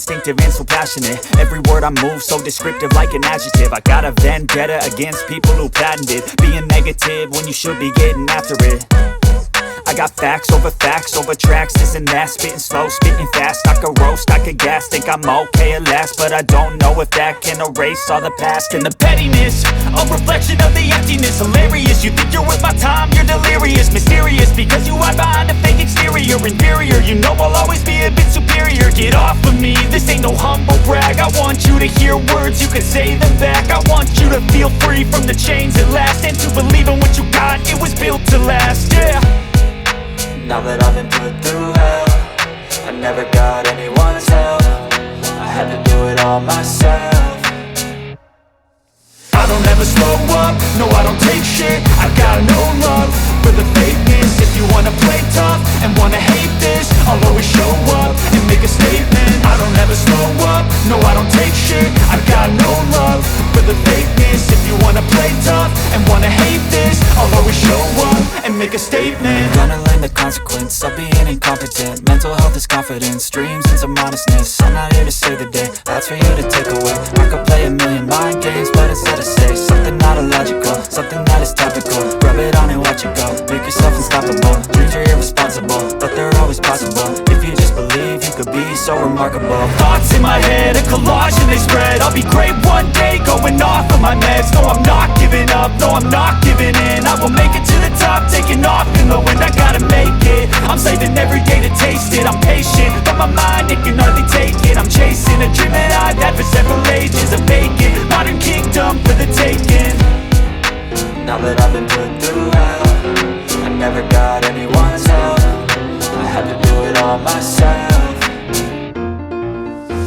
instinctive and so passionate. Every word I move so descriptive like an adjective. I got a vendetta against people who patented being negative when you should be getting after it. I got facts over tracks, this and that. Spitting slow, spitting fast, I could roast, I could gas. Think I'm okay at last, but I don't know if that can erase all the past. And the pettiness, a reflection of the emptiness. Hilarious, you think you're worth my time, you're delirious. Mysterious, because you hide behind a fake exterior. Inferior, you know I'll always be a bit superior. Get off of me, this ain't no humble brag. I want you to hear words, you can say them back. I want you to feel free from the chains at last, and to believe in what you got, it was built to last, yeah. Now that I've been put through hell, I never got anyone's help. I had to do it all myself. I don't ever slow up, no I don't take shit. I got no love for the fakeness. If you wanna play tough and wanna hate this, I'll always show up and make a statement. I don't ever slow up, no I don't take shit. I got no love for the fakeness. If you wanna play tough and wanna hate this, I'll always show up and make a statement. Gonna learn the consequence of being incompetent. Mental health is confidence, dreams and some honestness. I'm not here to save the day, that's for you to take away. I could play a million mind games, but instead I say something not illogical, something that is topical. Rub it on and watch it go, make yourself unstoppable. Dreams are irresponsible, but they're always possible. If you just believe, you could be so remarkable. Thoughts in my head, a collage and they spread. I'll be great one day, going off of my meds. No, I'm not giving up, no, I'm not giving in. I will make it to the top, taking off in the wind. I gotta make it, I'm saving every day to taste it. I'm patient, but my mind, it can hardly take it. I'm chasing a dream that I've had for several ages. A vacant, modern kingdom for the taking. Now that I've been put through hell, I never got anyone's help. I had to do it all myself.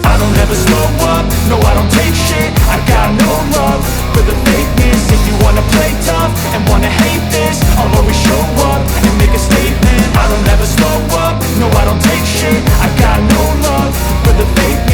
I don't ever slow up, no I don't take shit. I got no love for the fakeness. If you wanna play tough and wanna hate this, I'll always show up and make a statement. I don't ever slow up, no I don't take shit. I got no love for the fakeness.